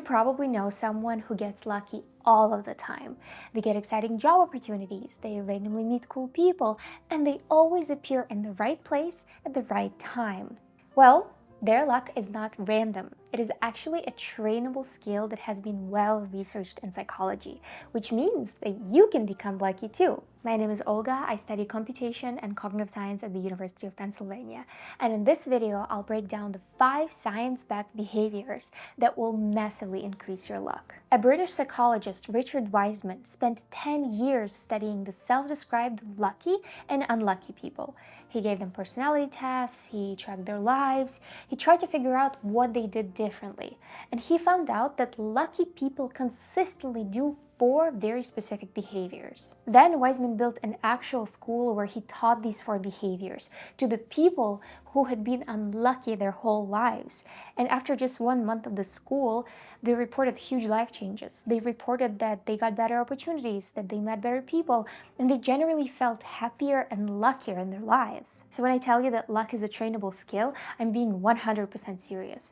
probably know someone who gets lucky all of the time. They get exciting job opportunities, they randomly meet cool people, and they always appear in the right place at the right time. Well, their luck is not random. It is actually a trainable skill that has been well researched in psychology, which means that you can become lucky too. My name is Olga. I study computation and cognitive science at the University of Pennsylvania. And in this video, I'll break down the 5 science-backed behaviors that will massively increase your luck. A British psychologist, Richard Wiseman, spent 10 years studying the self-described lucky and unlucky people. He gave them personality tests, he tracked their lives, he tried to figure out what they did differently. And he found out that lucky people consistently do 4 very specific behaviors. Then Wiseman built an actual school where he taught these 4 behaviors to the people who had been unlucky their whole lives. And after just 1 month of the school, they reported huge life changes. They reported that they got better opportunities, that they met better people, and they generally felt happier and luckier in their lives. So when I tell you that luck is a trainable skill, I'm being 100% serious.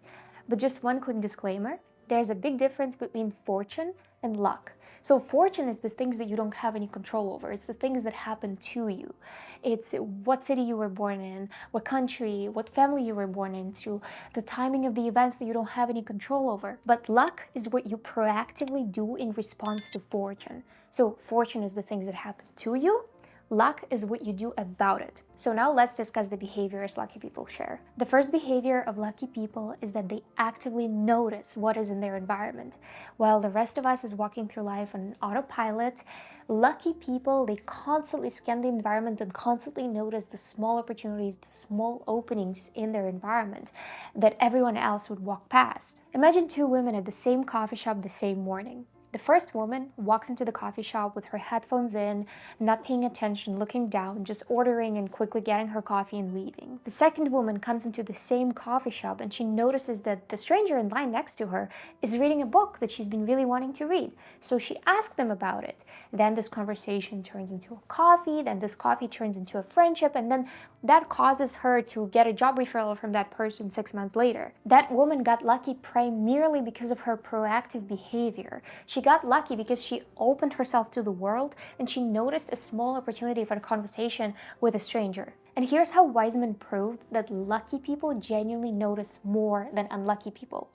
But just one quick disclaimer, there's a big difference between fortune and luck. So fortune is the things that you don't have any control over. It's the things that happen to you. It's what city you were born in, what country, what family you were born into, the timing of the events that you don't have any control over. But luck is what you proactively do in response to fortune. So fortune is the things that happen to you. Luck is what you do about it. So now let's discuss the behaviors lucky people share. The first behavior of lucky people is that they actively notice what is in their environment. While the rest of us is walking through life on autopilot, lucky people, they constantly scan the environment and constantly notice the small opportunities, the small openings in their environment that everyone else would walk past. Imagine 2 women at the same coffee shop the same morning. The first woman walks into the coffee shop with her headphones in, not paying attention, looking down, just ordering and quickly getting her coffee and leaving. The second woman comes into the same coffee shop and she notices that the stranger in line next to her is reading a book that she's been really wanting to read. So she asks them about it. Then this conversation turns into a coffee, then this coffee turns into a friendship, and then that causes her to get a job referral from that person 6 months later. That woman got lucky primarily because of her proactive behavior. She got lucky because she opened herself to the world and she noticed a small opportunity for a conversation with a stranger. And here's how Wiseman proved that lucky people genuinely notice more than unlucky people.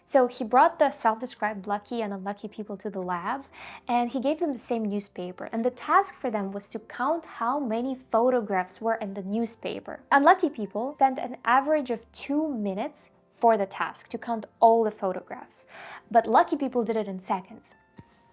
So he brought the self-described lucky and unlucky people to the lab, and he gave them the same newspaper. And the task for them was to count how many photographs were in the newspaper. Unlucky people spent an average of 2 minutes for the task to count all the photographs. But lucky people did it in seconds.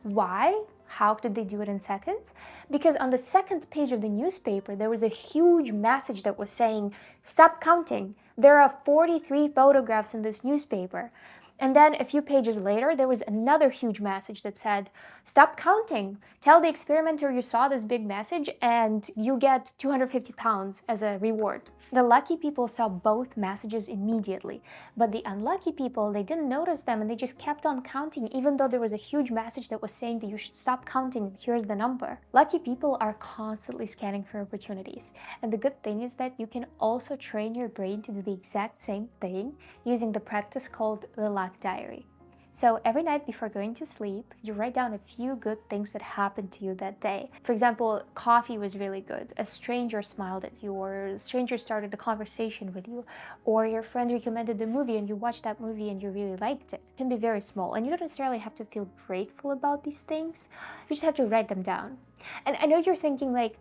Why? How did they do it in seconds? Because on the second page of the newspaper, there was a huge message that was saying, "Stop counting. There are 43 photographs in this newspaper." And then a few pages later, there was another huge message that said, "Stop counting. Tell the experimenter you saw this big message and you get 250 pounds as a reward." The lucky people saw both messages immediately, but the unlucky people, they didn't notice them and they just kept on counting even though there was a huge message that was saying that you should stop counting, here's the number. Lucky people are constantly scanning for opportunities. And the good thing is that you can also train your brain to do the exact same thing using the practice called the luck diary. So every night before going to sleep, you write down a few good things that happened to you that day. For example, coffee was really good, a stranger smiled at you, or a stranger started a conversation with you, or your friend recommended a movie and you watched that movie and you really liked it. It can be very small, and you don't necessarily have to feel grateful about these things. You just have to write them down. And I know you're thinking like,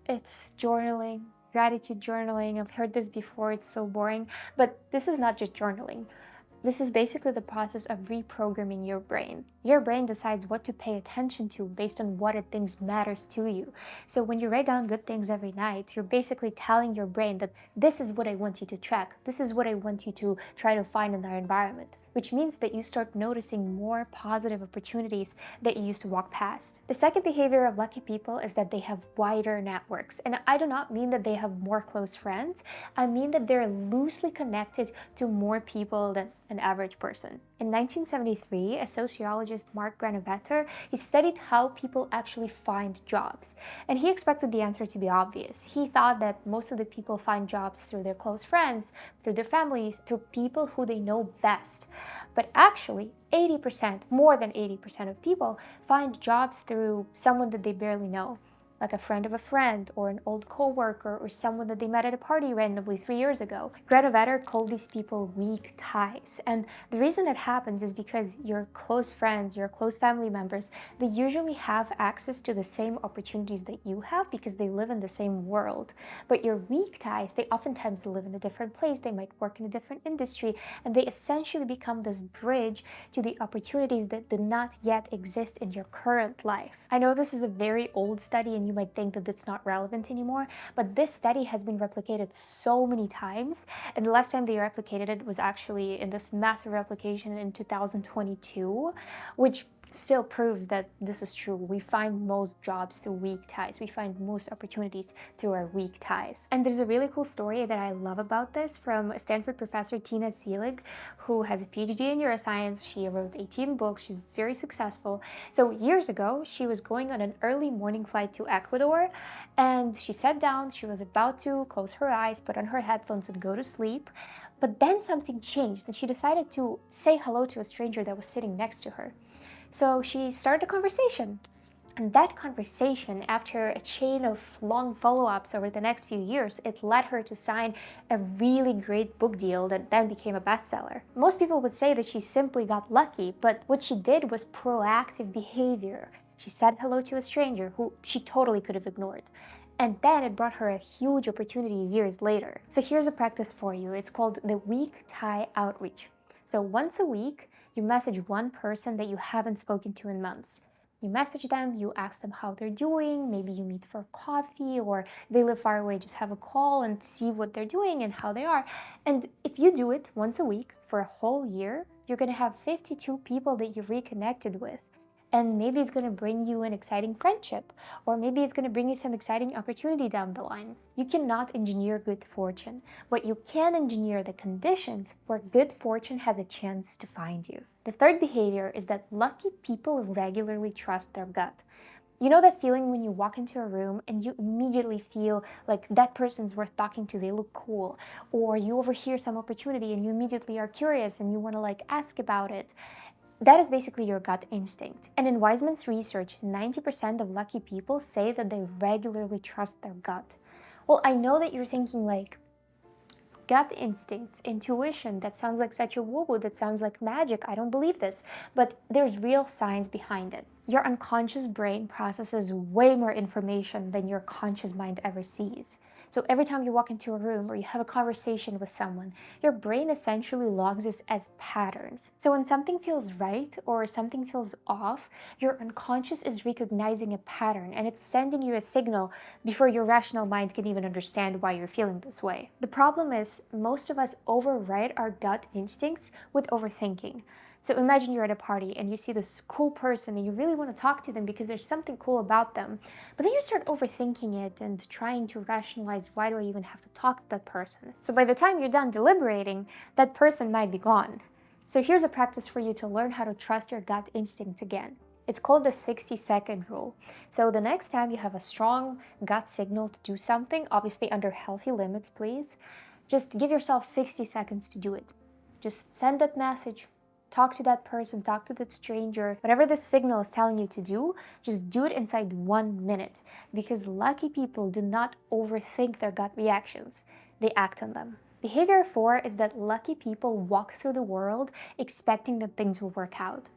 it's journaling, gratitude journaling. I've heard this before, it's so boring. But this is not just journaling. This is basically the process of reprogramming your brain. Your brain decides what to pay attention to based on what it thinks matters to you. So when you write down good things every night, you're basically telling your brain that this is what I want you to track. This is what I want you to try to find in our environment, which means that you start noticing more positive opportunities that you used to walk past. The second behavior of lucky people is that they have wider networks. And I do not mean that they have more close friends. I mean that they're loosely connected to more people than an average person. In 1973, a sociologist, Mark Granovetter, he studied how people actually find jobs. And he expected the answer to be obvious. He thought that most of the people find jobs through their close friends, through their families, through people who they know best. But actually, 80%, more than 80% of people find jobs through someone that they barely know, like a friend of a friend, or an old coworker, or someone that they met at a party randomly 3 years ago. Granovetter called these people weak ties. And the reason that happens is because your close friends, your close family members, they usually have access to the same opportunities that you have because they live in the same world. But your weak ties, they oftentimes live in a different place, they might work in a different industry, and they essentially become this bridge to the opportunities that do not yet exist in your current life. I know this is a very old study and you might think that it's not relevant anymore, but this study has been replicated so many times, and the last time they replicated it was actually in this massive replication in 2022, which still proves that this is true. We find most jobs through weak ties. We find most opportunities through our weak ties. And there's a really cool story that I love about this from Stanford professor Tina Seelig, who has a PhD in neuroscience. She wrote 18 books. She's very successful. So years ago, she was going on an early morning flight to Ecuador, and she sat down. She was about to close her eyes, put on her headphones, and go to sleep. But then something changed, and she decided to say hello to a stranger that was sitting next to her. So she started a conversation. And that conversation, after a chain of long follow-ups over the next few years, it led her to sign a really great book deal that then became a bestseller. Most people would say that she simply got lucky, but what she did was proactive behavior. She said hello to a stranger who she totally could have ignored. And then it brought her a huge opportunity years later. So here's a practice for you. It's called the weak tie outreach. So once a week, you message one person that you haven't spoken to in months. You message them, you ask them how they're doing, maybe you meet for coffee, or they live far away, just have a call and see what they're doing and how they are. And if you do it once a week for a whole year, you're gonna have 52 people that you've reconnected with. And maybe it's going to bring you an exciting friendship, or maybe it's going to bring you some exciting opportunity down the line. You cannot engineer good fortune, but you can engineer the conditions where good fortune has a chance to find you. The third behavior is that lucky people regularly trust their gut. You know that feeling when you walk into a room and you immediately feel like that person's worth talking to, they look cool, or you overhear some opportunity and you immediately are curious and you want to ask about it. That is basically your gut instinct. And in Wiseman's research, 90% of lucky people say that they regularly trust their gut. Well, I know that you're thinking gut instincts, intuition, that sounds like such a woo-woo, that sounds like magic, I don't believe this. But there's real science behind it. Your unconscious brain processes way more information than your conscious mind ever sees. So every time you walk into a room or you have a conversation with someone, your brain essentially logs this as patterns. So when something feels right or something feels off, your unconscious is recognizing a pattern and it's sending you a signal before your rational mind can even understand why you're feeling this way. The problem is most of us override our gut instincts with overthinking. So imagine you're at a party and you see this cool person and you really want to talk to them because there's something cool about them. But then you start overthinking it and trying to rationalize, why do I even have to talk to that person? So by the time you're done deliberating, that person might be gone. So here's a practice for you to learn how to trust your gut instincts again. It's called the 60-second rule. So the next time you have a strong gut signal to do something, obviously under healthy limits, please, just give yourself 60 seconds to do it. Just send that message. Talk to that person, talk to that stranger. Whatever the signal is telling you to do, just do it inside 1 minute. Because lucky people do not overthink their gut reactions. They act on them. Behavior 4 is that lucky people walk through the world expecting that things will work out.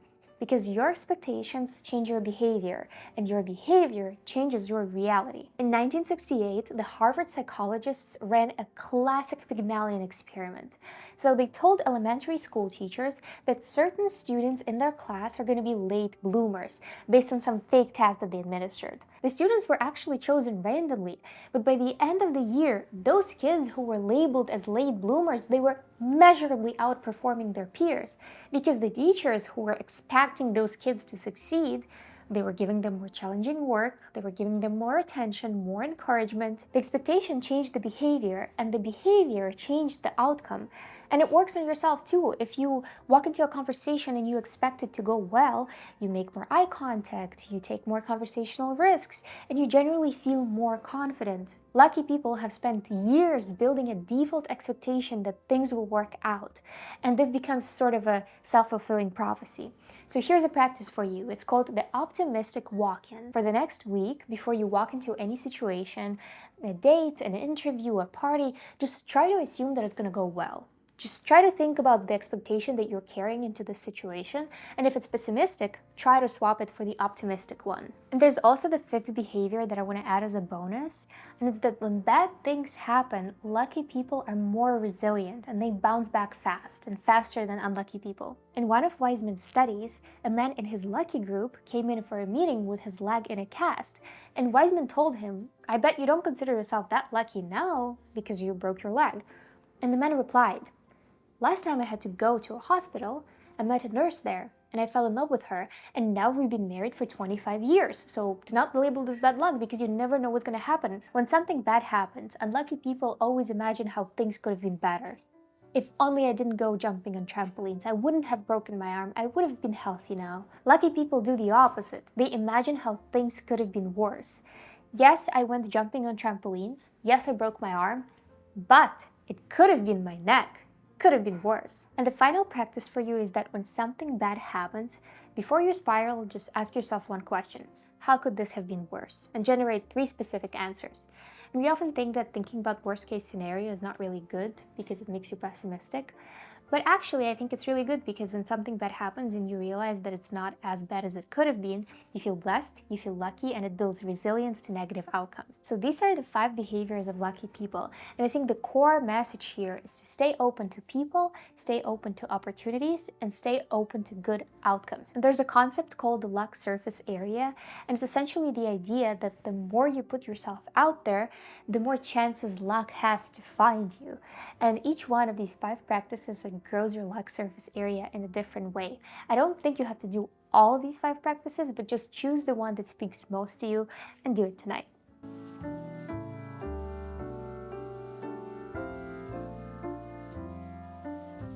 Because your expectations change your behavior, and your behavior changes your reality. In 1968, the Harvard psychologists ran a classic Pygmalion experiment. So they told elementary school teachers that certain students in their class are going to be late bloomers based on some fake test that they administered. The students were actually chosen randomly, but by the end of the year, those kids who were labeled as late bloomers, they were measurably outperforming their peers because the teachers who were expecting those kids to succeed, they were giving them more challenging work, they were giving them more attention, more encouragement. The expectation changed the behavior, and the behavior changed the outcome. And it works on yourself too. If you walk into a conversation and you expect it to go well, you make more eye contact, you take more conversational risks, and you generally feel more confident. Lucky people have spent years building a default expectation that things will work out, and this becomes sort of a self-fulfilling prophecy. So here's a practice for you. It's called the optimistic walk-in. For the next week, before you walk into any situation, a date, an interview, a party, just try to assume that it's going to go well. Just try to think about the expectation that you're carrying into this situation, and if it's pessimistic, try to swap it for the optimistic one. And there's also the fifth behavior that I want to add as a bonus, and it's that when bad things happen, lucky people are more resilient and they bounce back fast and faster than unlucky people. In one of Wiseman's studies, a man in his lucky group came in for a meeting with his leg in a cast, and Wiseman told him, "I bet you don't consider yourself that lucky now because you broke your leg." And the man replied, "Last time I had to go to a hospital, I met a nurse there, and I fell in love with her, and now we've been married for 25 years, so do not label this bad luck because you never know what's going to happen." When something bad happens, unlucky people always imagine how things could have been better. If only I didn't go jumping on trampolines, I wouldn't have broken my arm, I would have been healthy now. Lucky people do the opposite. They imagine how things could have been worse. Yes, I went jumping on trampolines, yes, I broke my arm, but it could have been my neck. Could have been worse. And the final practice for you is that when something bad happens, before you spiral, just ask yourself one question. How could this have been worse? And generate 3 specific answers. And we often think that thinking about worst case scenario is not really good because it makes you pessimistic. But actually, I think it's really good because when something bad happens and you realize that it's not as bad as it could have been, you feel blessed, you feel lucky, and it builds resilience to negative outcomes. So these are the 5 behaviors of lucky people. And I think the core message here is to stay open to people, stay open to opportunities, and stay open to good outcomes. And there's a concept called the luck surface area, and it's essentially the idea that the more you put yourself out there, the more chances luck has to find you. And each one of these 5 practices grows your luck surface area in a different way. I don't think you have to do all of these 5 practices, but just choose the one that speaks most to you and do it tonight.